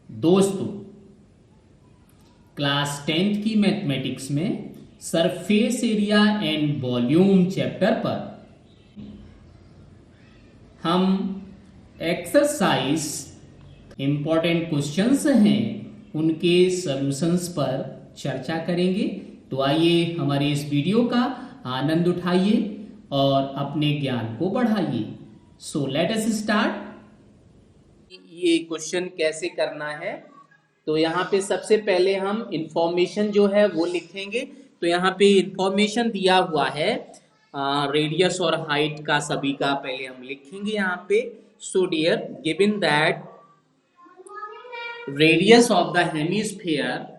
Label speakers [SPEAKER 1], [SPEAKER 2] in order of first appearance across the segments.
[SPEAKER 1] दोस्तों, class 10th की mathematics में surface area and volume chapter पर हम एक्सरसाइज इंपॉर्टेंट क्वेश्चंस हैं उनके सॉल्यूशंस पर चर्चा करेंगे। तो आइए हमारे इस वीडियो का आनंद उठाइए और अपने ज्ञान को बढ़ाइए। So let us start. ये क्वेश्चन कैसे करना है, तो यहाँ पे सबसे पहले हम इंफॉर्मेशन जो है वो लिखेंगे। तो यहाँ पे इंफॉर्मेशन दिया हुआ है रेडियस और हाइट का, सभी का पहले हम लिखेंगे यहाँ पे। So dear, given that radius of the hemisphere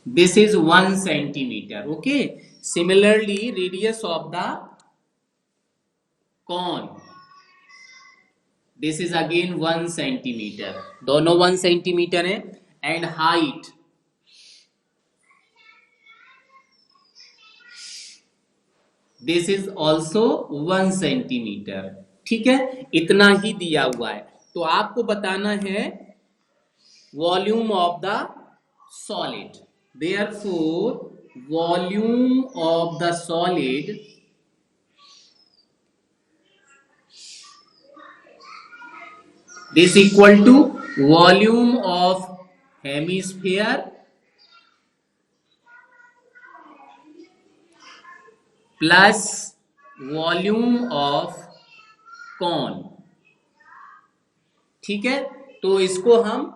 [SPEAKER 1] this is 1 centimeter. Okay, similarly radius of the cone, this is again 1 centimeter, दोनों 1 centimeter है। And height this is also 1 centimeter। ठीक है, इतना ही दिया हुआ है। तो आपको बताना है volume of the solid. Therefore volume of the solid this equal to volume of hemisphere plus volume of cone। ठीक है, तो इसको हम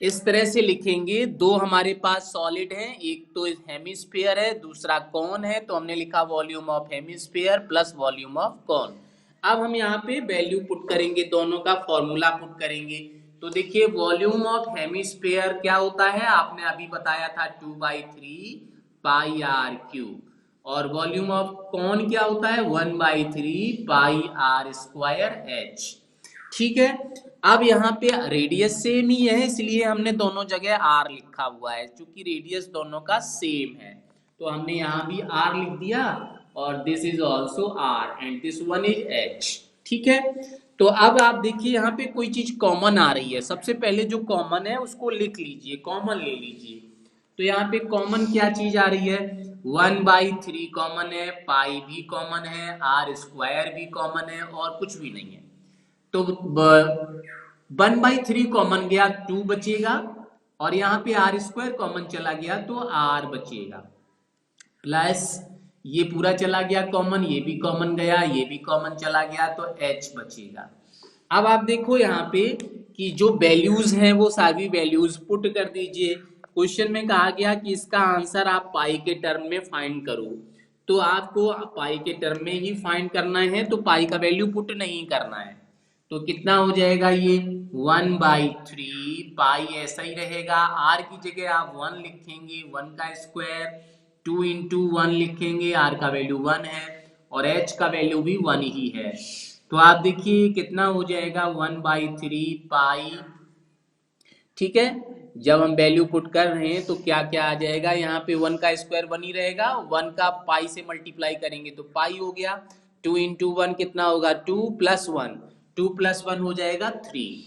[SPEAKER 1] इस तरह से लिखेंगे। दो हमारे पास सॉलिड हैं, एक तो हेमिस्फीयर है, दूसरा कॉन है। तो हमने लिखा volume of hemisphere plus volume of cone. अब हम यहाँ पे वैल्यू पुट करेंगे, दोनों का फॉर्मूला पुट करेंगे। तो देखिए वॉल्यूम ऑफ हेमिस्फीयर क्या होता है, आपने अभी बताया था 2/3 पाई आर क्यूब, और वॉल्यूम ऑफ कॉन क्या होता है 1/3 पाई आर स्क्वायर एच। ठीक है, अब यहाँ पे रेडियस सेम ही है, इसलिए हमने दोनों जगह आर लिखा हुआ है। चूंकि रेडियस दोनों का सेम है तो हमने यहाँ भी आर लिख दिया, और this is also r and this one is h. ठीक है, तो अब आप देखिए यहाँ पे कोई चीज कॉमन आ रही है। सबसे पहले जो कॉमन है उसको लिख लीजिए, कॉमन ले लीजिए। तो यहाँ पे कॉमन क्या चीज आ रही है, 1/3 कॉमन है, पाई भी कॉमन है, आर स्क्वायर भी कॉमन है, और कुछ भी नहीं है। तो 1/3 कॉमन गया, 2 बचेगा, और यहाँ पे आर स्क्वायर कॉमन चला गया तो आर बचेगा, प्लस ये पूरा चला गया कॉमन, ये भी कॉमन गया, ये भी कॉमन चला गया, तो एच बचेगा। अब आप देखो यहाँ पे कि जो वैल्यूज हैं वो सारी वैल्यूज पुट कर दीजिए। क्वेश्चन में कहा गया कि इसका आंसर आप पाई के टर्म में फाइंड करो, तो आपको पाई के टर्म में ही फाइंड करना है, तो पाई का वैल्यू पुट नहीं करना है। तो कितना हो जाएगा ये 1/3 पाई, ऐसा ही रहेगा। आर की जगह आप 1 लिखेंगे, 1 का स्क्वायर, 2 इंटू 1 लिखेंगे, आर का वैल्यू 1 है, और एच का वैल्यू भी 1 ही है। तो आप देखिए कितना हो जाएगा 1/3 पाई। ठीक है, जब हम वैल्यू पुट कर रहे हैं तो क्या क्या आ जाएगा, यहाँ पे 1 का स्क्वायर 1 ही रहेगा, 1 का पाई से मल्टीप्लाई करेंगे तो पाई हो गया। 2 इंटू 1 कितना होगा 2 प्लस 1, 2 प्लस 1 हो जाएगा 3,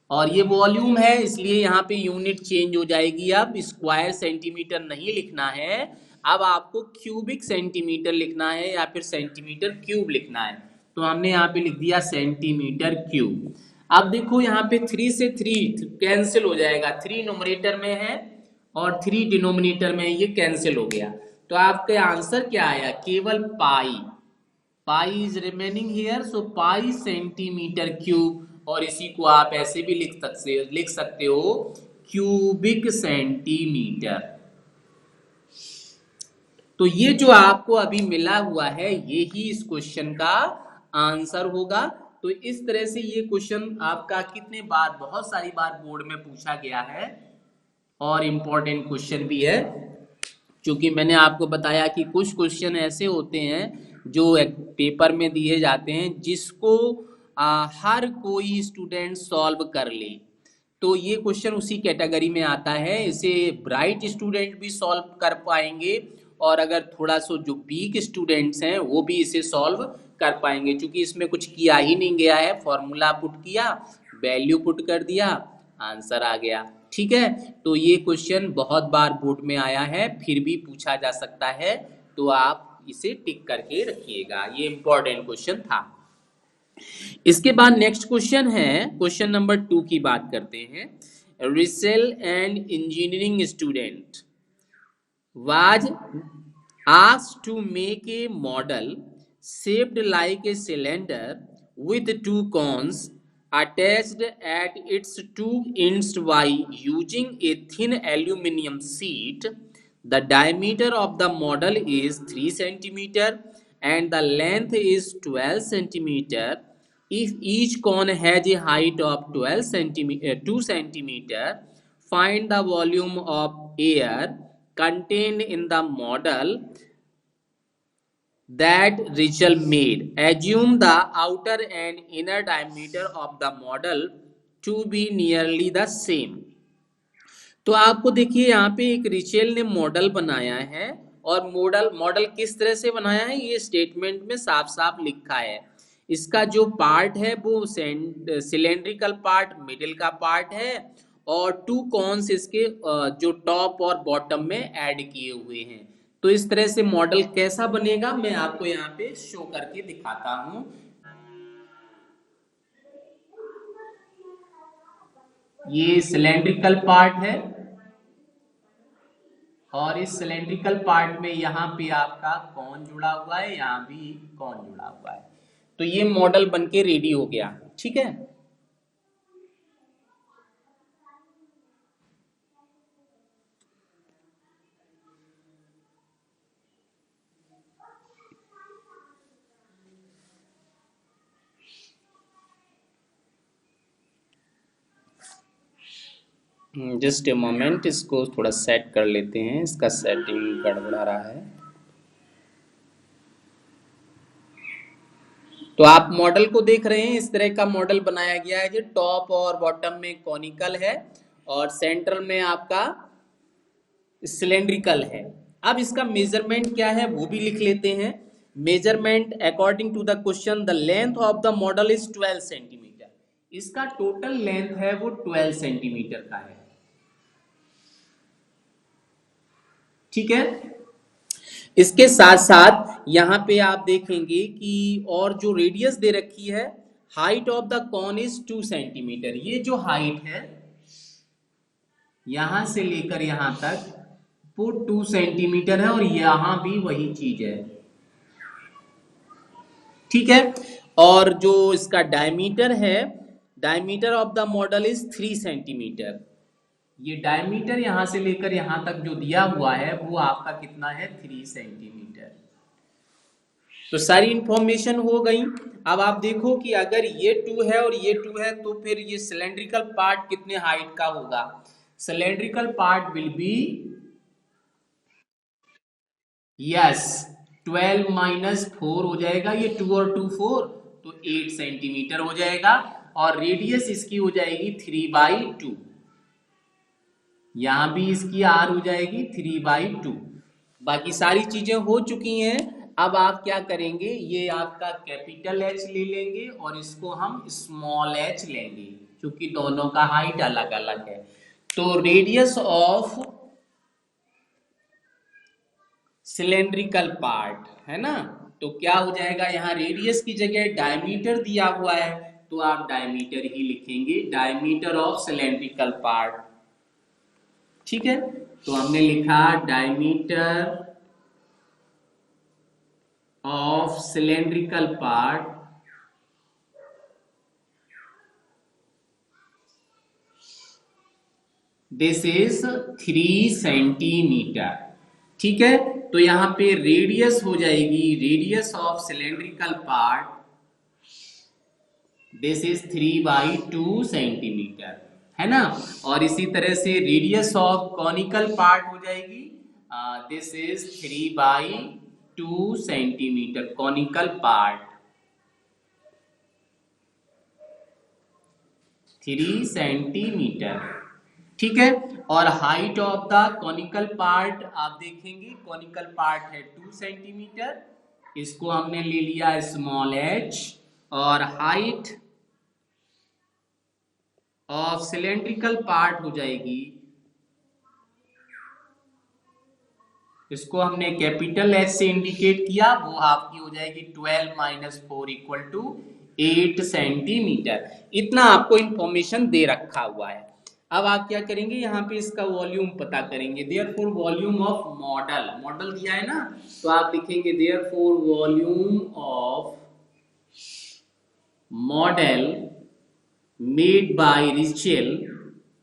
[SPEAKER 1] और ये वॉल्यूम है इसलिए यहाँ पे यूनिट चेंज हो जाएगी। अब स्क्वायर सेंटीमीटर नहीं लिखना है, अब आपको क्यूबिक सेंटीमीटर लिखना है या फिर सेंटीमीटर क्यूब लिखना है। तो हमने यहाँ पे लिख दिया सेंटीमीटर क्यूब। अब देखो यहाँ पे 3 से 3 कैंसिल हो जाएगा, 3 न्यूमरेटर में है और 3 डिनोमिनेटर में है, ये कैंसिल हो गया। तो आपका आंसर क्या आया, केवल pi, pi is remaining here, so pi centimetre cube. और इसी को आप ऐसे भी लिख सकते हो क्यूबिक सेंटीमीटर। तो ये जो आपको अभी मिला हुआ है ये ही इस क्वेश्चन का आंसर होगा। तो इस तरह से ये क्वेश्चन आपका कितने बार, बहुत सारी बार बोर्ड में पूछा गया है, और इम्पोर्टेंट क्वेश्चन भी है। क्योंकि मैंने आपको बताया कि कुछ क्वेश्चन ऐसे होते हैं जो पेपर में दिए जाते हैं जिसको हर कोई स्टूडेंट सॉल्व कर ले, तो ये क्वेश्चन उसी कैटेगरी में आता है। इसे ब्राइट स्टूडेंट भी सॉल्व कर पाएंगे और अगर थोड़ा सा जो वीक स्टूडेंट्स हैं वो भी इसे सॉल्व कर पाएंगे, क्योंकि इसमें कुछ किया ही नहीं गया है। फॉर्मूला पुट किया, वैल्यू पुट कर दिया, आंसर आ गया। ठीक है, तो ये क्वेश्चन बहुत बार बोर्ड में आया है, फिर भी पूछा जा सकता है, तो आप इसे टिक करके रखिएगा, ये इंपॉर्टेंट क्वेश्चन था। इसके बाद नेक्स्ट क्वेश्चन है, क्वेश्चन नंबर 2 की बात करते हैं। Resale and engineering student was asked to make a model shaped like a cylinder with two cones attached at its two ends by using a thin aluminum sheet. The diameter of the model is 3 centimeter and the length is 12 centimeter. If each cone has a height of 12 centimeter, 2 centimeter, find the volume of air contained in the model that Ritchell made. Assume the outer and inner diameter of the model to be nearly the same. तो आपको देखिए यहाँ पे एक Rachel ने model बनाया है, और मॉडल किस तरह से बनाया है ये स्टेटमेंट में साफ साफ लिखा है। इसका जो पार्ट है वो सिलेंड्रिकल पार्ट मिडिल का पार्ट है, और टू कॉन्स इसके जो टॉप और बॉटम में ऐड किए हुए हैं। तो इस तरह से मॉडल कैसा बनेगा मैं आपको यहाँ पे शो करके दिखाता हूँ। ये सिलेंड्रिकल पार्ट है, और इस सिलेंड्रिकल पार्ट में यहाँ पे आपका कॉन जुड़ा हुआ है, यहाँ भी कॉन जुड़ा हुआ है। तो ये मॉडल बनके रेडी हो गया। ठीक है, जस्ट ए मोमेंट, इसको थोड़ा सेट कर लेते हैं, इसका सेटिंग गड़बड़ा रहा है। तो आप मॉडल को देख रहे हैं, इस तरह का मॉडल बनाया गया है जो टॉप और बॉटम में कॉनिकल है और सेंटर में आपका सिलेंड्रिकल है। अब इसका मेजरमेंट क्या है वो भी लिख लेते हैं। Measurement according to the question, the length of the model is 12 centimetre. इसका टोटल लेंथ है वो 12 सेंटीमीटर का है। ठीक है, इसके साथ साथ यहाँ पे आप देखेंगे कि और जो रेडियस दे रखी है, height of the cone is 2 centimetre. ये जो हाइट है यहां से लेकर यहां तक वो 2 सेंटीमीटर है, और यहां भी वही चीज है। ठीक है, और जो इसका डायमीटर है, diameter of the model is 3 centimetre. ये डायमीटर यहां से लेकर यहां तक जो दिया हुआ है वो आपका कितना है, 3 सेंटीमीटर। तो सारी इंफॉर्मेशन हो गई। अब आप देखो कि अगर ये 2 है और ये 2 है तो फिर ये सिलेंड्रिकल पार्ट कितने हाइट का होगा। Cylindrical part will be yes 12 minus 4 हो जाएगा, ये 2 और 2 4, तो 8 सेंटीमीटर हो जाएगा, और रेडियस इसकी हो जाएगी 3/2। यहां भी इसकी आर हो जाएगी 3/2। बाकी सारी चीजें हो चुकी हैं। अब आप क्या करेंगे, ये आपका कैपिटल एच ले लेंगे और इसको हम स्मॉल एच लेंगे, क्योंकि दोनों का हाइट अलग अलग है। तो रेडियस ऑफ सिलेंड्रिकल पार्ट है ना, तो क्या हो जाएगा, यहाँ रेडियस की जगह डायमीटर दिया हुआ है तो आप डायमीटर ही लिखेंगे, डायमीटर ऑफ सिलेंड्रिकल पार्ट। ठीक है, तो हमने लिखा diameter of cylindrical part this is 3 centimetre. ठीक है, तो यहां पे रेडियस हो जाएगी, radius of cylindrical part this is 3/2 centimetre, है ना। और इसी तरह से रेडियस ऑफ कॉनिकल पार्ट हो जाएगी this is 3/2 centimetre, conical part 3 centimetre. ठीक है। और height of the conical part आप देखेंगे, कॉनिकल पार्ट है 2 सेंटीमीटर, इसको हमने ले लिया स्मॉल h। और हाइट ऑफ सिलेंड्रिकल पार्ट हो जाएगी, इसको हमने कैपिटल एच से इंडिकेट किया, वो आपकी हो जाएगी 12 माइनस 4 इक्वल टू 8 सेंटीमीटर। इतना आपको इंफॉर्मेशन दे रखा हुआ है। अब आप क्या करेंगे, यहाँ पे इसका वॉल्यूम पता करेंगे। Therefore volume of model, model दिया है ना, तो आप लिखेंगे therefore volume of model made by Rachel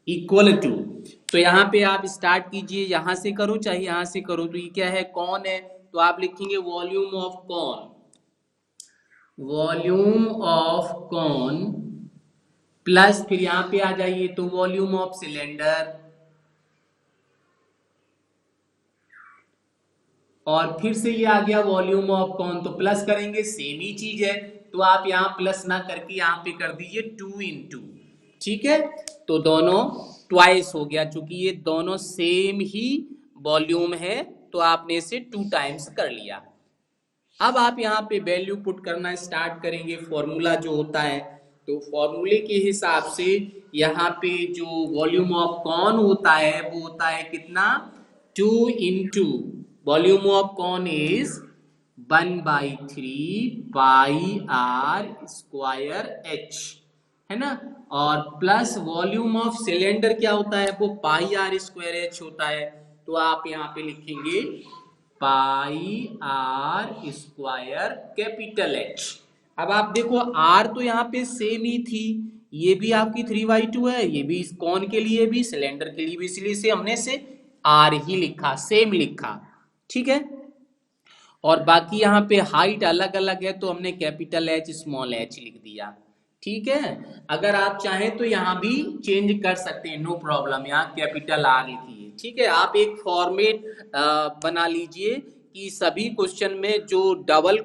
[SPEAKER 1] equal to, तो यहाँ पे आप स्टार्ट कीजिए, यहां से करो चाहे यहां से करो, तो ये क्या है, कौन है, तो आप लिखेंगे वॉल्यूम ऑफ कौन, वॉल्यूम ऑफ कौन प्लस फिर यहां पे आ जाइए तो वॉल्यूम ऑफ सिलेंडर, और फिर से ये आ गया वॉल्यूम ऑफ कौन, तो प्लस करेंगे, सेम ही चीज है, तो आप यहाँ प्लस ना करके यहाँ पे कर दीजिए 2 इंटू, ठीक है, तो दोनों ट्वाइस हो गया, चूंकि ये दोनों सेम ही वॉल्यूम है तो आपने इसे 2 टाइम्स कर लिया। अब आप यहाँ पे वैल्यू पुट करना स्टार्ट करेंगे, फॉर्मूला जो होता है, तो फॉर्मूले के हिसाब से यहाँ पे जो वॉल्यूम ऑफ कौन होता है वो होता है कितना, 2 into volume of cone is 1/3 pi r square h, है ना, और प्लस वॉल्यूम ऑफ सिलेंडर क्या होता है, वो पाई आर स्क्वायर एच होता है, तो आप यहाँ पे लिखेंगे पाई आर स्क्वायर कैपिटल एच। अब आप देखो आर तो यहाँ पे सेम ही थी, ये भी आपकी 3/2 है, ये भी इस कौन के लिए भी सिलेंडर के लिए भी, इसलिए से हमने से आर ही लिखा, सेम लिखा, ठीक है। और बाकी यहाँ पे हाइट अलग अलग है तो हमने कैपिटल एच स्मॉल एच लिख दिया, ठीक है। अगर आप चाहें तो यहाँ भी चेंज कर सकते हैं, नो प्रॉब्लम, यहाँ कैपिटल आर लिखिए, ठीक है। आप एक फॉर्मेट बना लीजिए कि सभी क्वेश्चन में जो डबल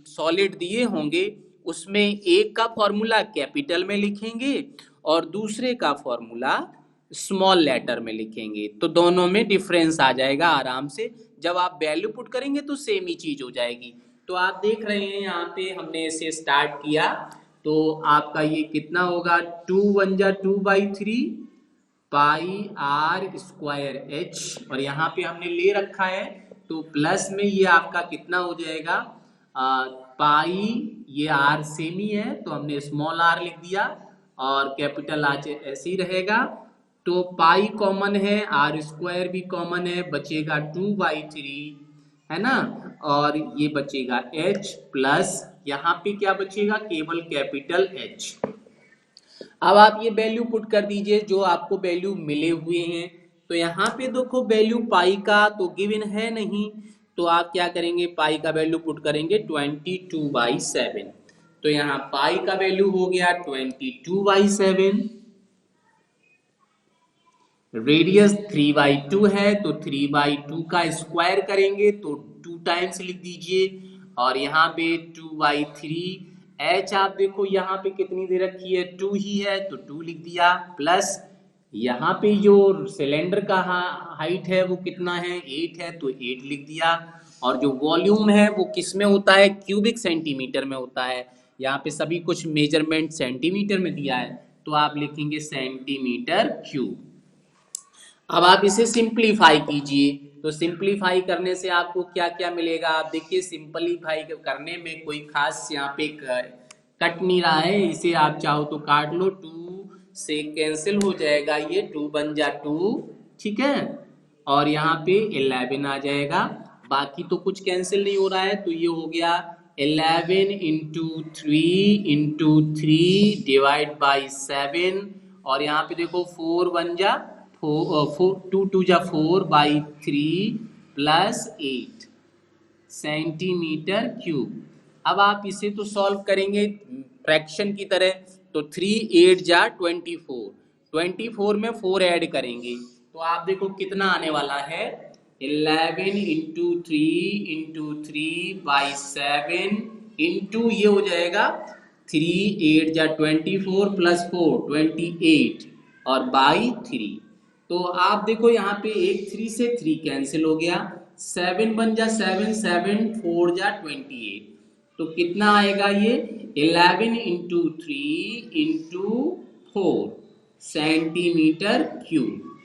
[SPEAKER 1] सॉलिड दिए होंगे उसमें एक का फॉर्मूला कैपिटल में लिखेंगे और दूसरे का फॉर्मूला स्मॉल लेटर में लिखेंगे, तो दोनों में डिफरेंस आ जाएगा आराम से, जब आप वैल्यू पुट करेंगे तो सेम ही चीज हो जाएगी। तो आप देख रहे हैं यहाँ पे हमने इसे स्टार्ट किया, तो आपका ये कितना होगा, 2 1 जा 2/3 पाई आर स्क्वायर एच, और यहाँ पे हमने ले रखा है तो प्लस में ये आपका कितना हो जाएगा, पाई, ये आर सेम ही है तो हमने स्मॉल आर लिख दिया, और कैपिटल आर ऐसे ही रहेगा, तो पाई कॉमन है, आर स्क्वायर भी कॉमन है, बचेगा 2/3, है ना, और ये बचेगा h प्लस यहाँ पे क्या बचेगा, केवल कैपिटल H। अब आप ये वैल्यू पुट कर दीजिए जो आपको वैल्यू मिले हुए हैं, तो यहाँ पे देखो वैल्यू पाई का तो गिवन है नहीं, तो आप क्या करेंगे, पाई का वैल्यू पुट करेंगे 22/7, तो यहाँ पाई का वैल्यू हो गया 22/7, रेडियस 3/2 है तो 3/2 का स्क्वायर करेंगे तो 2 टाइम्स लिख दीजिए, और यहाँ पे 2/3, h आप देखो यहाँ पे कितनी दे रखी है, 2 ही है तो 2 लिख दिया, प्लस यहाँ पे जो सिलेंडर का हाइट है वो कितना है, 8 है तो 8 लिख दिया, और जो वॉल्यूम है वो किस में होता है, क्यूबिक सेंटीमीटर में होता है, यहाँ पे सभी कुछ मेजरमेंट सेंटीमीटर में दिया है तो आप लिखेंगे सेंटीमीटर क्यूब। अब आप इसे सिंप्लीफाई कीजिए, तो सिंप्लीफाई करने से आपको क्या क्या मिलेगा, आप देखिए सिंप्लीफाई करने में कोई खास यहाँ पे कट नहीं रहा है, इसे आप चाहो तो काट लो, 2 से कैंसिल हो जाएगा, ये 2 बन जा 2, ठीक है, और यहाँ पे 11 आ जाएगा, बाकी तो कुछ कैंसिल नहीं हो रहा है, तो ये हो गया 11 इंटू 3 डिवाइड बाई 7, और यहाँ पे देखो 4 बन जा 2 2 जा 4/3 प्लस 8 सेंटीमीटर क्यूब। अब आप इसे तो सॉल्व करेंगे फ्रैक्शन की तरह, तो 3 8 जा 24 में 4 ऐड करेंगे तो आप देखो कितना आने वाला है, 11 इंटू 3/7 इंटू ये हो जाएगा 3 8 जा 24 प्लस 4 28, और बाई 3। तो आप देखो यहाँ पे एक 3 से 3 कैंसिल हो गया, 7 बन जा 7, 7 4 जा 28। तो कितना आएगा ये 11 इंटू 3 इंटू 4 सेंटीमीटर क्यूब।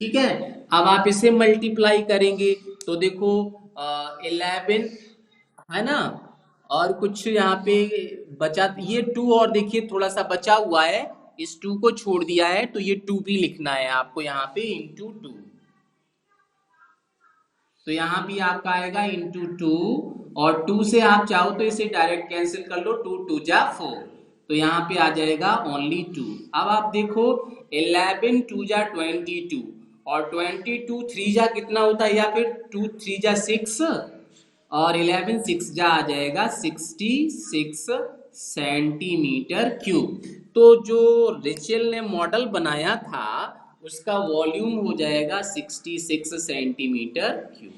[SPEAKER 1] ठीक है, अब आप इसे मल्टीप्लाई करेंगे तो देखो 11 है ना, और कुछ यहाँ पे बचा, ये 2 और देखिए थोड़ा सा बचा हुआ है, इस 2 को छोड़ दिया है तो ये 2 भी लिखना है आपको यहाँ पे इंटू 2। तो यहाँ भी आपका आएगा इंटू 2, और 2 से आप चाहो तो इसे डायरेक्ट कैंसिल कर लो, 2 2 जा 4, तो यहाँ पे आ जाएगा ओनली 2। अब आप देखो 11 2 जा 22, और 22 3 जा कितना होता है, या फिर 2 3 जा 6, और 11 6 जा आ जाएगा 66 सेंटीमीटर क्यूब। तो जो रिचेल ने मॉडल बनाया था उसका वॉल्यूम हो जाएगा 66 सेंटीमीटर क्यूब।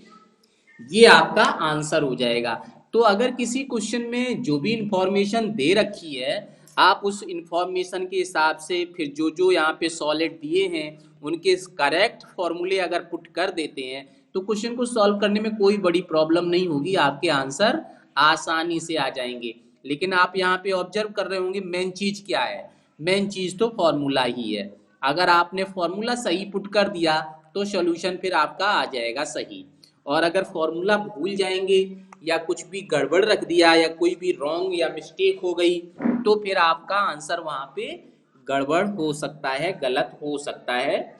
[SPEAKER 1] ये आपका आंसर हो जाएगा। तो अगर किसी क्वेश्चन में जो भी इंफॉर्मेशन दे रखी है, आप उस इंफॉर्मेशन के हिसाब से फिर जो जो यहाँ पे सॉलिड दिए हैं उनके करेक्ट फॉर्मूले अगर पुट कर देते हैं तो क्वेश्चन को सॉल्व करने में कोई बड़ी प्रॉब्लम नहीं होगी, आपके आंसर आसानी से आ जाएंगे। लेकिन आप यहाँ पे ऑब्जर्व कर रहे होंगे मेन चीज क्या है, मेन चीज तो फॉर्मूला ही है। अगर आपने फॉर्मूला सही पुट कर दिया तो सॉल्यूशन फिर आपका आ जाएगा सही, और अगर फॉर्मूला भूल जाएंगे या कुछ भी गड़बड़ रख दिया या कोई भी रॉन्ग या मिस्टेक हो गई तो फिर आपका आंसर वहां पे गड़बड़ हो सकता है, गलत हो सकता है।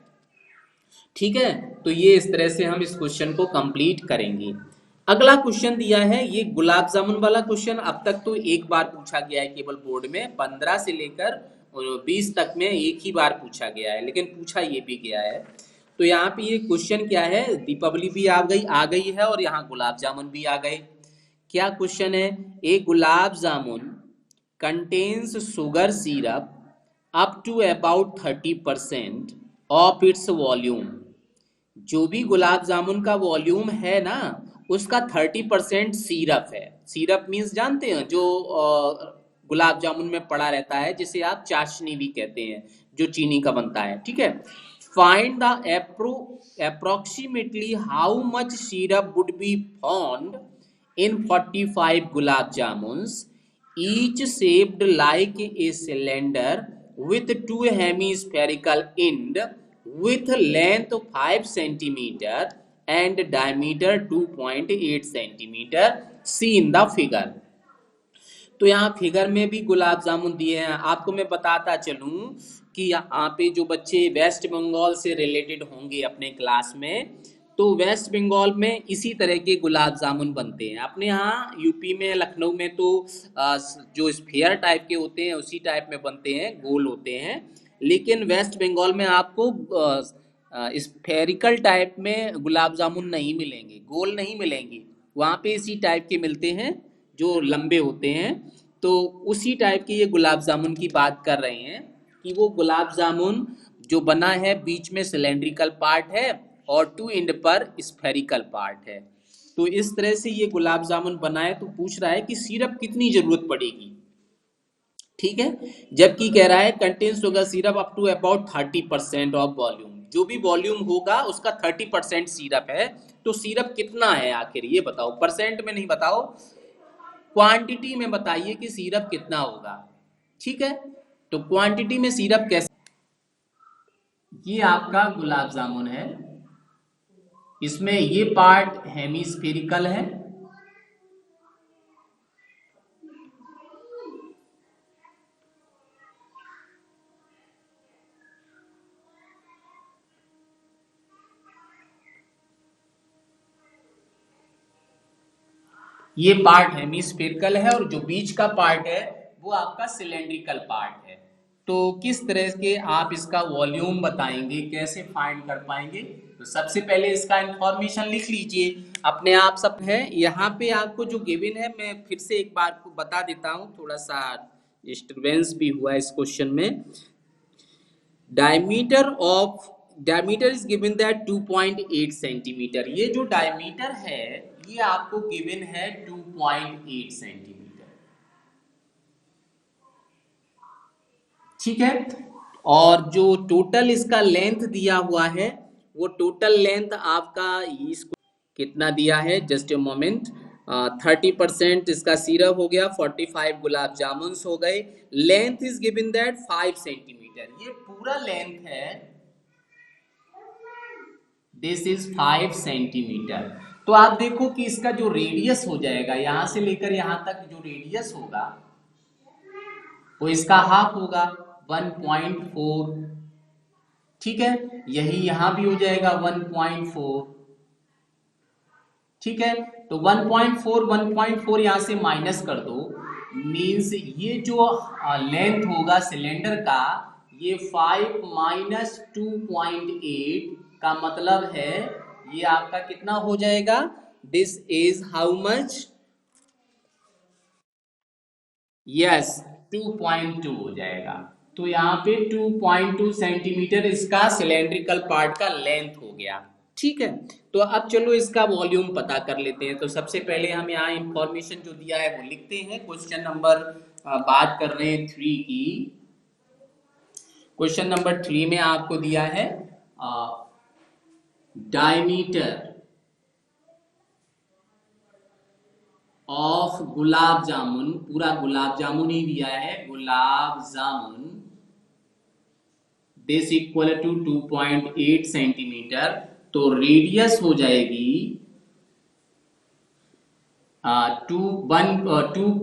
[SPEAKER 1] ठीक है, तो ये इस तरह से हम इस क्वेश्चन को कंप्लीट करेंगे। अगला क्वेश्चन दिया है, ये गुलाब जामुन वाला क्वेश्चन अब तक तो एक बार पूछा गया है केवल बोर्ड में, 15 से लेकर 20 तक में एक ही बार पूछा गया है, लेकिन पूछा ये भी गया है। तो यहाँ पे ये क्वेश्चन क्या है, दीपावली भी आ गई है और यहाँ गुलाब जामुन भी आ गए। क्या क्वेश्चन है, a gulab jamun contains sugar syrup up to about 30% of its volume. जो भी गुलाब जामुन का वॉल्यूम है ना उसका 30% सीरप है। सीरप मीन्स जानते हैं जो गुलाब जामुन में पड़ा रहता है, जिसे आप चाशनी भी कहते हैं, जो चीनी का बनता है। ठीक है, find the approximately how much syrup would be found in 45 gulab jamuns, each shaped like a cylinder with two hemispherical end with length 5 centimeter and diameter 2.8 centimeter. See in the figure. तो यहाँ figure में भी गुलाब जामुन दिए हैं। आपको मैं बताता चलूं कि यहाँ पे जो बच्चे वेस्ट बंगाल से रिलेटेड होंगे अपने क्लास में, तो वेस्ट बंगाल में इसी तरह के गुलाब जामुन बनते हैं। अपने यहाँ यूपी में लखनऊ में तो जो स्फेयर टाइप के होते हैं उसी टाइप में बनते हैं, गोल होते हैं। लेकिन वेस्ट बंगाल में आपको स्फेरिकल टाइप में गुलाब जामुन नहीं मिलेंगे, गोल नहीं मिलेंगे, वहाँ पे इसी टाइप के मिलते हैं जो लंबे होते हैं। तो उसी टाइप के ये गुलाब जामुन की बात कर रहे हैं कि वो गुलाब जामुन जो बना है बीच में सिलेंड्रिकल पार्ट है और टू एंड पर स्फेरिकल पार्ट है। तो इस तरह से ये गुलाब जामुन बना है। तो पूछ रहा है कि सिरप कितनी जरूरत पड़ेगी। ठीक है, जबकि कह रहा है contain sugar syrup up to about 30% of volume, जो भी वॉल्यूम होगा उसका 30% सिरप है। तो सिरप कितना है आखिर ये बताओ, परसेंट में नहीं बताओ, क्वांटिटी में बताइए कि सिरप कितना होगा। ठीक है, तो क्वांटिटी में सिरप कैसे, ये आपका गुलाब जामुन है, इसमें ये पार्ट हेमिस्फेरिकल है, ये पार्ट हेमिस्फेरिकल है, और जो बीच का पार्ट है वो आपका सिलेंड्रिकल पार्ट है। तो किस तरह के आप इसका वॉल्यूम बताएंगे, कैसे फाइंड कर पाएंगे। तो सबसे पहले इसका इंफॉर्मेशन लिख लीजिए अपने आप सब है। यहाँ पे आपको जो गिवन है मैं फिर से एक बार को बता देता हूँ, थोड़ा सा डिस्टर्बेंस भी हुआ इस क्वेश्चन में। Diameter is given that 2.8 centimetre. ये जो डायमीटर है ये आपको गिवन है 2.8 सेंटीमीटर। ठीक है, और जो टोटल इसका लेंथ दिया हुआ है वो टोटल लेंथ आपका इसको कितना दिया है, जस्ट ए मोमेंट, 30% इसका सिरप हो गया, 45 गुलाब जामुन हो गए, length is given that 5 centimetre, ये पूरा लेंथ है, दिस इज 5 सेंटीमीटर। तो आप देखो कि इसका जो रेडियस हो जाएगा यहां से लेकर यहां तक जो रेडियस होगा वो इसका हाफ होगा 1.4, ठीक है, यही यहां भी हो जाएगा 1.4, ठीक है। तो 1.4 यहां से माइनस कर दो, मीन्स ये जो लेंथ होगा सिलेंडर का ये 5 माइनस 2.8 का मतलब है ये आपका कितना हो जाएगा, this is how much, yes 2.2 हो जाएगा। तो यहाँ पे 2.2 सेंटीमीटर इसका सिलेंड्रिकल पार्ट का लेंथ हो गया, ठीक है। तो अब चलो इसका वॉल्यूम पता कर लेते हैं। तो सबसे पहले हम यहाँ इंफॉर्मेशन जो दिया है वो लिखते हैं। क्वेश्चन नंबर बात कर रहे हैं 3 की। क्वेश्चन नंबर 3 में आपको दिया है डायमीटर ऑफ गुलाब जामुन, पूरा गुलाब जामुन ही दिया है, gulab jamun, this equal to 2.8 centimetre. तो रेडियस हो जाएगी 2.8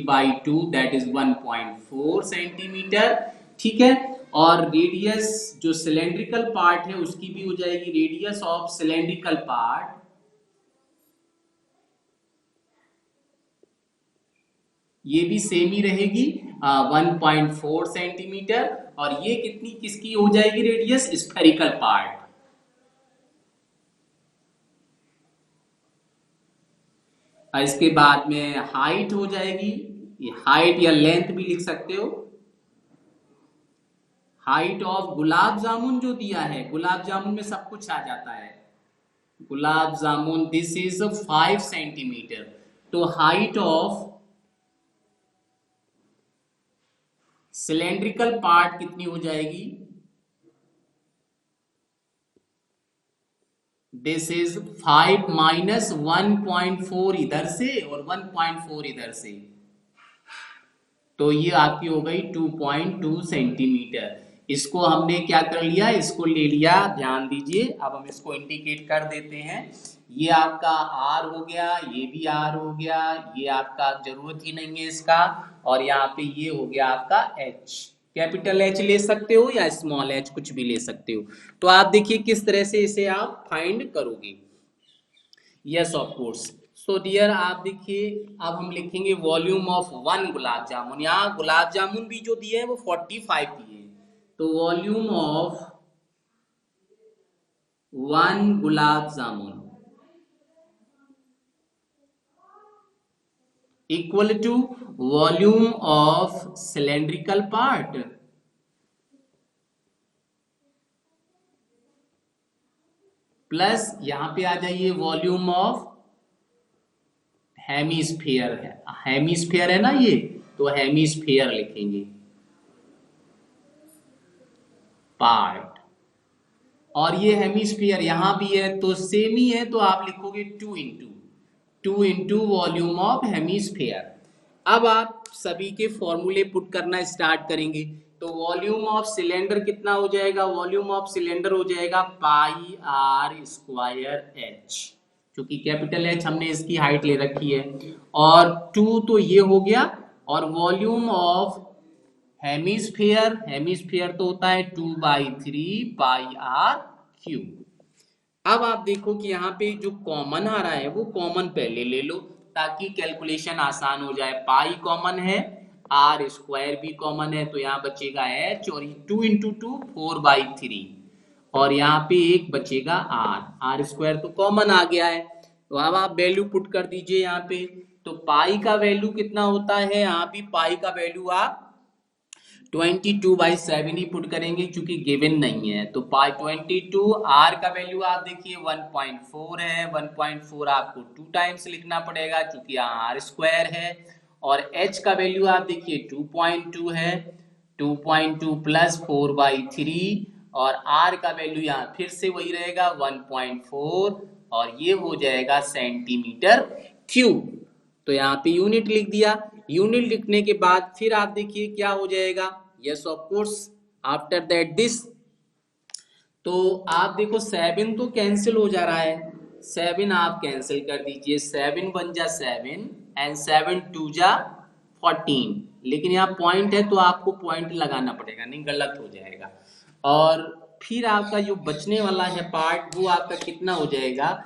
[SPEAKER 1] बाई 2 दैट इज 1.4 सेंटीमीटर, ठीक है। और रेडियस जो सिलेंड्रिकल पार्ट है उसकी भी हो जाएगी, रेडियस ऑफ सिलेंड्रिकल पार्ट ये भी सेम ही रहेगी 1.4 सेंटीमीटर। और ये कितनी किसकी हो जाएगी रेडियस, स्फेरिकल पार्ट। इसके बाद में हाइट हो जाएगी, ये हाइट या लेंथ भी लिख सकते हो, हाइट ऑफ गुलाब जामुन जो दिया है, गुलाब जामुन में सब कुछ आ जाता है, gulab jamun this is 5 centimetre. तो हाइट ऑफ सिलेंड्रिकल पार्ट कितनी हो जाएगी, दिस इज 5 माइनस 1.4 इधर से और 1.4 इधर से, तो ये आपकी हो गई 2.2 सेंटीमीटर। इसको हमने क्या कर लिया, इसको ले लिया, ध्यान दीजिए, अब हम इसको इंडिकेट कर देते हैं। ये आपका आर हो गया, ये भी आर हो गया, ये आपका जरूरत ही नहीं है इसका, और यहाँ पे ये हो गया आपका एच, कैपिटल एच ले सकते हो या स्मॉल एच कुछ भी ले सकते हो। तो आप देखिए किस तरह से इसे आप फाइंड करोगे। Yes of course. So dear आप देखिए अब हम लिखेंगे वॉल्यूम ऑफ 1 गुलाब जामुन, यहाँ गुलाब जामुन भी जो दिए है वो 45 दिए है, तो volume of 1 gulab jamun equal to volume of cylindrical part plus यहां पे आ जाइए वॉल्यूम ऑफ हेमीस्फीयर है, हेमीस्फीयर है ना ये, तो हेमीस्फीयर लिखेंगे पार्ट, और ये हेमीस्फीयर यहां भी है तो सेम ही है, तो आप लिखोगे 2 इंटू वॉल्यूम ऑफ हेमीस्फीयर। अब आप सभी के फॉर्मूले पुट करना स्टार्ट करेंगे। तो वॉल्यूम ऑफ सिलेंडर कितना हो जाएगा, वॉल्यूम ऑफ सिलेंडर हो जाएगा पाई आर स्क्वायर एच, क्योंकि कैपिटल एच हमने इसकी हाइट ले रखी है, और 2 तो ये हो गया, और वॉल्यूम ऑफ हेमीस्फीयर, हेमीस्फीयर तो होता है 2/3 पाई आर क्यूब। अब आप देखो कि यहाँ पे जो कॉमन आ रहा है वो कॉमन पहले ले लो ताकि कैलकुलेशन आसान हो जाए। पाई कॉमन है, आर स्क्वायर भी कॉमन है, तो यहाँ बचेगा एच, और 2 इंटू 2 4/3, और यहाँ पे एक बचेगा आर, आर स्क्वायर तो कॉमन आ गया है। तो अब आप वैल्यू पुट कर दीजिए यहाँ पे। तो पाई का वैल्यू कितना होता है, यहाँ भी पाई का वैल्यू आप 22/7 ही पुट करेंगे क्योंकि गिवन नहीं है। तो पाई 22, आर का वैल्यू आप देखिए 1.4 है, 1.4 आपको 2 टाइम्स लिखना पड़ेगा क्योंकि यहाँ आर स्क्वायर है, और h का वैल्यू आप देखिए 2.2 है, 2.2 प्लस 4/3 और r का वैल्यू यहाँ फिर से वही रहेगा 1.4 और ये हो जाएगा सेंटीमीटर क्यूब। तो यहाँ पे यूनिट लिख दिया। यूनिट लिखने के बाद फिर आप देखिए क्या हो जाएगा, yes of course after that this. तो आप देखो 7 तो कैंसिल हो जा रहा है, 7 आप कैंसिल कर दीजिए, 7 बन जा 7 एंड 7 2 जा 14, लेकिन यहाँ पॉइंट है तो आपको पॉइंट लगाना पड़ेगा, नहीं गलत हो जाएगा। और फिर आपका जो बचने वाला है पार्ट वो आपका कितना हो जाएगा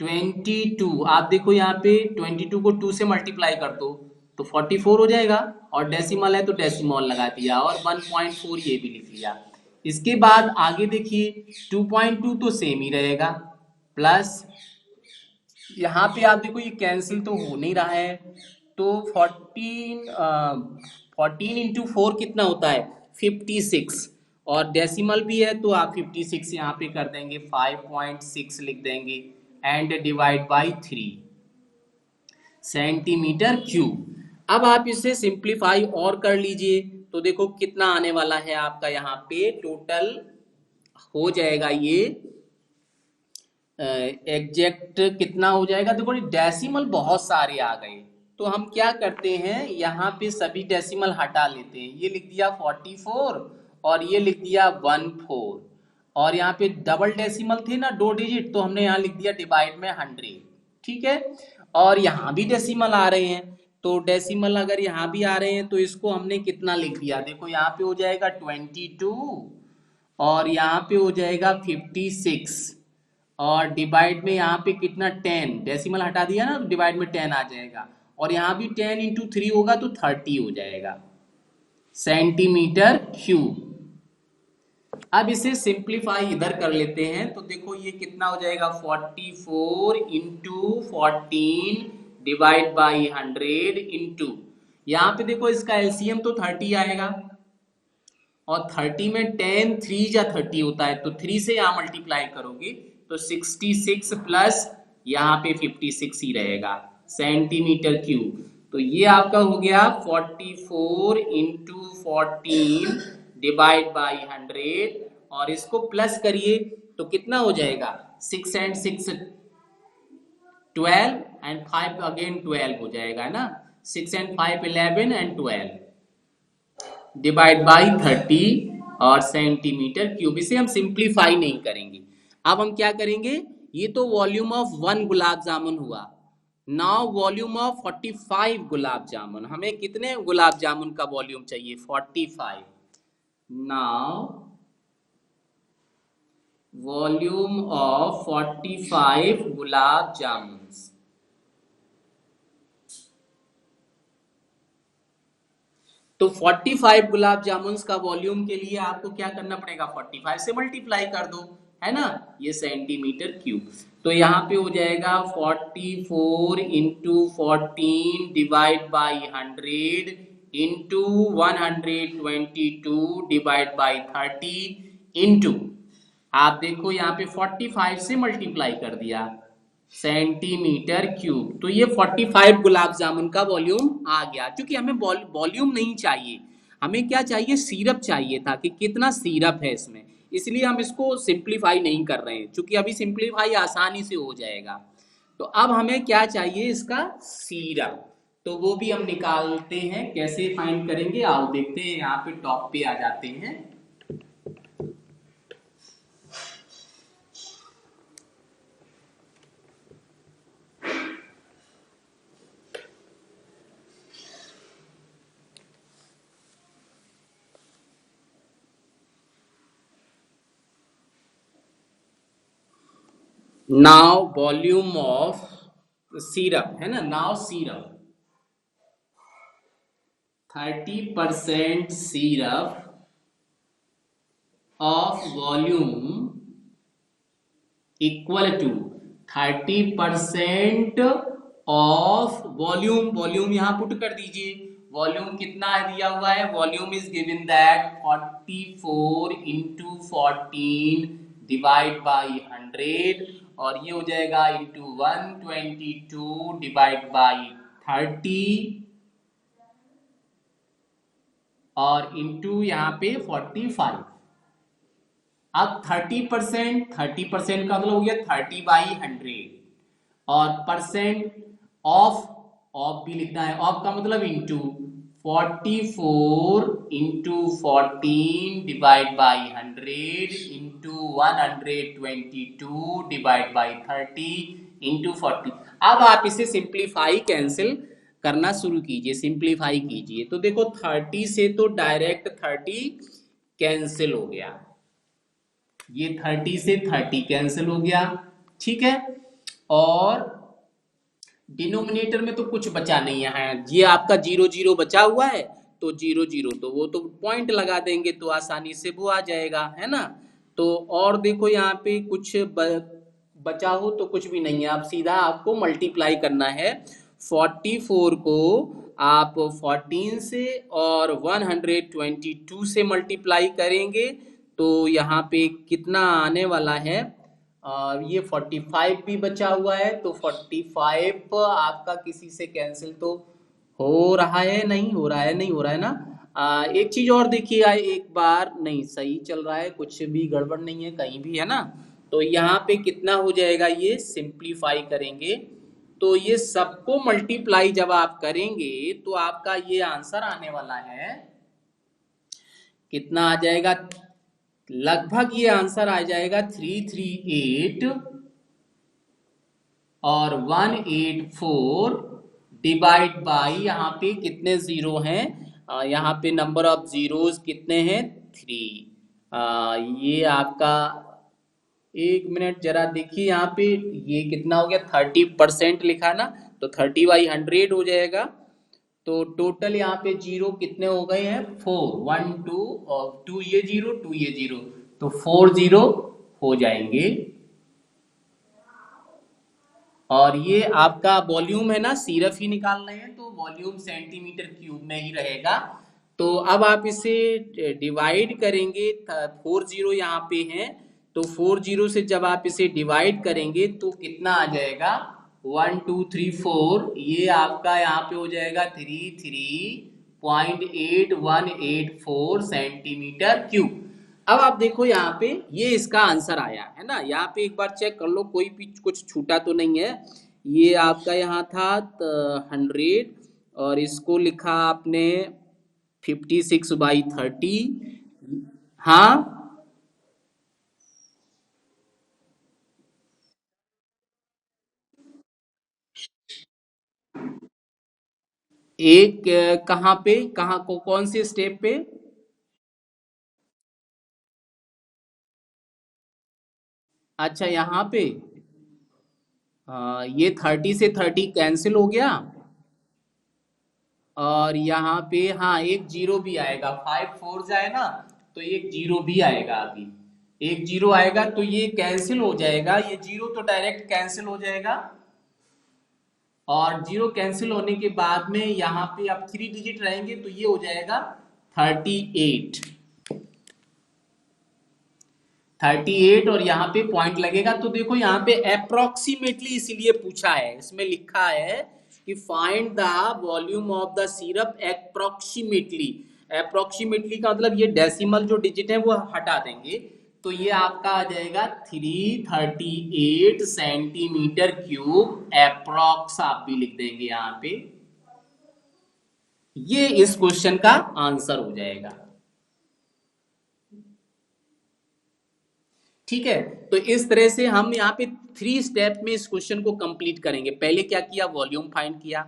[SPEAKER 1] 22। आप देखो यहाँ पे 22 को 2 से मल्टीप्लाई कर दो तो 44 हो जाएगा और डेसिमल है तो डेसिमल लगा दिया और 1.4 ये भी लिख लिया। इसके बाद आगे देखिए 2.2 तो सेम ही रहेगा प्लस यहाँ पे आप देखो ये कैंसिल तो हो नहीं रहा है तो 14 इंटू 4 कितना होता है 56 और डेसिमल भी है तो आप 56 यहाँ पे कर देंगे 5.6 लिख देंगे and divide by 3 centimetre cube. अब आप इसे सिंप्लीफाई और कर लीजिए तो देखो कितना आने वाला है आपका यहाँ पे टोटल हो जाएगा ये एग्जैक्ट कितना हो जाएगा। देखो डेसिमल बहुत सारे आ गए तो हम क्या करते हैं यहाँ पे सभी डेसिमल हटा लेते हैं, ये लिख दिया 44 और ये लिख दिया 14 और यहाँ पे डबल डेसिमल थे ना 2 डिजिट तो हमने यहाँ लिख दिया डिवाइड में 100, ठीक है। और यहाँ भी डेसिमल आ रहे हैं तो डेसिमल अगर यहाँ भी आ रहे हैं तो इसको हमने कितना लिख दिया, देखो यहाँ पे हो जाएगा 22 और यहाँ पे हो जाएगा 56 और डिवाइड में यहाँ पे कितना 10, डेसिमल हटा दिया ना तो डिवाइड में 10 आ जाएगा और यहाँ भी 10 इंटू 3 होगा तो 30 हो जाएगा सेंटीमीटर क्यूब। अब इसे सिंप्लीफाई इधर कर लेते हैं तो देखो ये कितना हो जाएगा 44 इंटू 14 डिवाइड बाई 100 इंटू यहाँ पे देखो इसका एलसीएम तो 30 आएगा और 30 में 10 3 जा 30 होता है तो 3 से यहाँ मल्टीप्लाई करोगे तो 66 प्लस यहाँ पे 56 ही रहेगा सेंटीमीटर क्यूब। तो ये आपका हो गया 44 इंटू 14 डिवाइड बाई 100 और इसको प्लस करिए तो कितना हो जाएगा 6 एंड 6 12 एंड 5 अगेन 12 हो जाएगा ना, 6 एंड 5 11 एंड 12 डिवाइड बाई 30 और सेंटीमीटर क्यूब। इसे हम सिंप्लीफाई नहीं करेंगे। अब हम क्या करेंगे, ये तो वॉल्यूम ऑफ 1 गुलाब जामुन हुआ, now volume of 45 gulab jamun. हमें कितने गुलाब जामुन का वॉल्यूम चाहिए 45। Now volume of 45 gulab jamun. तो 45 गुलाब जामुन का वॉल्यूम के लिए आपको क्या करना पड़ेगा 45 से मल्टीप्लाई कर दो, है ना, ये सेंटीमीटर क्यूब। तो यहाँ पे हो जाएगा 44 into 14 divide by 100 into 122 divide by 30 into आप देखो यहाँ पे 45 से मल्टीप्लाई कर दिया सेंटीमीटर क्यूब। तो ये 45 गुलाब जामुन का वॉल्यूम आ गया। क्योंकि हमें वॉल्यूम नहीं चाहिए, हमें क्या चाहिए सिरप चाहिए था कि कितना सिरप है इसमें, इसलिए हम इसको सिंप्लीफाई नहीं कर रहे हैं क्योंकि अभी सिंप्लीफाई आसानी से हो जाएगा। तो अब हमें क्या चाहिए इसका सिरप, तो वो भी हम निकालते हैं। कैसे फाइंड करेंगे आओ देखते हैं। यहाँ पे टॉप पे आ जाते हैं। नाउ वॉल्यूम ऑफ सिरप है ना, now syrup 30% syrup of volume equal to 30% of volume. Volume यहां पुट कर दीजिए, वॉल्यूम कितना दिया हुआ है, volume is given that 44 into 14 divide by 100 और ये हो जाएगा इंटू 122 डिवाइड बाई 30 और इंटू यहाँ पे 45। अब 30%, 30% का मतलब हो गया 30/100, और परसेंट ऑफ भी लिखना है। ऑफ का मतलब into 44 into 14 divide by 100 into 122 divide by 30 into 40। अब आप इसे सिंप्लीफाई कैंसिल करना शुरू कीजिए, सिंप्लीफाई कीजिए। तो देखो 30 से तो डायरेक्ट 30 कैंसिल हो गया, ये 30 से 30 कैंसिल हो गया, ठीक है। और डिनोमिनेटर में तो कुछ बचा नहीं है, ये आपका 0 0 बचा हुआ है, तो 0 0 तो वो तो पॉइंट लगा देंगे तो आसानी से वो आ जाएगा, है ना। तो और देखो यहाँ पे कुछ बचा हो तो कुछ भी नहीं है, आप सीधा आपको मल्टीप्लाई करना है। 44 को आप 14 से और 122 से मल्टीप्लाई करेंगे तो यहाँ पे कितना आने वाला है, ये 45 भी बचा हुआ है, तो 45 आपका किसी से कैंसिल तो हो रहा है, नहीं हो रहा है, नहीं हो रहा है ना। एक चीज और देखिएगा एक बार, नहीं सही चल रहा है, कुछ भी गड़बड़ नहीं है कहीं भी, है ना। तो यहाँ पे कितना हो जाएगा, ये सिंप्लीफाई करेंगे तो ये सबको मल्टीप्लाई जब आप करेंगे तो आपका ये आंसर आने वाला है, कितना आ जाएगा, लगभग ये आंसर आ जाएगा 338 और 184 डिवाइड बाई, यहाँ पे कितने जीरो हैं, यहाँ पे नंबर ऑफ जीरोस कितने हैं, 3। ये आपका, एक मिनट जरा देखिए यहाँ पे, ये कितना हो गया, 30% लिखा ना, तो 30/100 हो जाएगा। तो टोटल यहाँ पे जीरो कितने हो गए हैं, 4, 1 2 और 2 ये जीरो, 2 ये जीरो, तो 4 जीरो हो जाएंगे। और ये आपका वॉल्यूम है ना, सिर्फ ही निकाल रहे हैं तो वॉल्यूम सेंटीमीटर क्यूब में ही रहेगा। तो अब आप इसे डिवाइड करेंगे, 4 जीरो यहाँ पे हैं, तो 4 जीरो से जब आप इसे डिवाइड करेंगे तो कितना आ जाएगा, 1 2 3 4, ये आपका यहाँ पे हो जाएगा 33.8184 सेंटीमीटर क्यूब। अब आप देखो यहाँ पे ये इसका आंसर आया है ना, यहाँ पे एक बार चेक कर लो कोई भी कुछ छूटा तो नहीं है। ये आपका यहाँ था 100 और इसको लिखा आपने 56/30। हाँ, एक कहाँ पे, कहाँ को, कौन से स्टेप पे, अच्छा यहाँ पे, ये 30 से 30 कैंसिल हो गया, और यहाँ पे हाँ एक जीरो भी आएगा, 5 4 जाए ना, तो एक जीरो भी आएगा, अभी एक जीरो आएगा तो ये कैंसिल हो जाएगा, ये जीरो तो डायरेक्ट कैंसिल हो जाएगा। और जीरो कैंसिल होने के बाद में यहाँ पे अब 3 डिजिट रहेंगे तो ये हो जाएगा 38, 38 और यहाँ पे पॉइंट लगेगा। तो देखो यहाँ पे अप्रोक्सीमेटली इसीलिए पूछा है, इसमें लिखा है कि find the volume of the syrup approximately. Approximately का मतलब ये डेसिमल जो डिजिट है वो हटा देंगे, तो ये आपका आ जाएगा 338 सेंटीमीटर क्यूब अप्रोक्स, आप भी लिख देंगे यहाँ पे, ये इस क्वेश्चन का आंसर हो जाएगा। ठीक है, तो इस तरह से हम यहाँ पे 3 स्टेप में इस क्वेश्चन को कंप्लीट करेंगे। पहले क्या किया, वॉल्यूम फाइंड किया,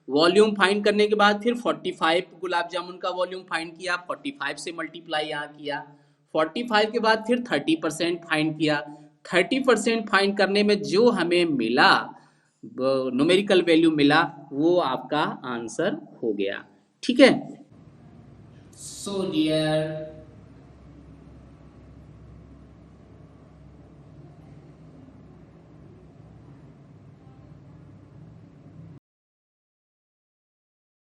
[SPEAKER 1] वॉल्यूम फाइंड करने के बाद फिर 45 गुलाब जामुन का वॉल्यूम फाइंड किया, 45 से मल्टीप्लाई यहाँ किया, 45 के बाद फिर 30% फाइंड किया, 30% फाइंड करने में जो हमें मिला, न्यूमेरिकल वैल्यू मिला, वो आपका आंसर हो गया। ठीक है, सो डियर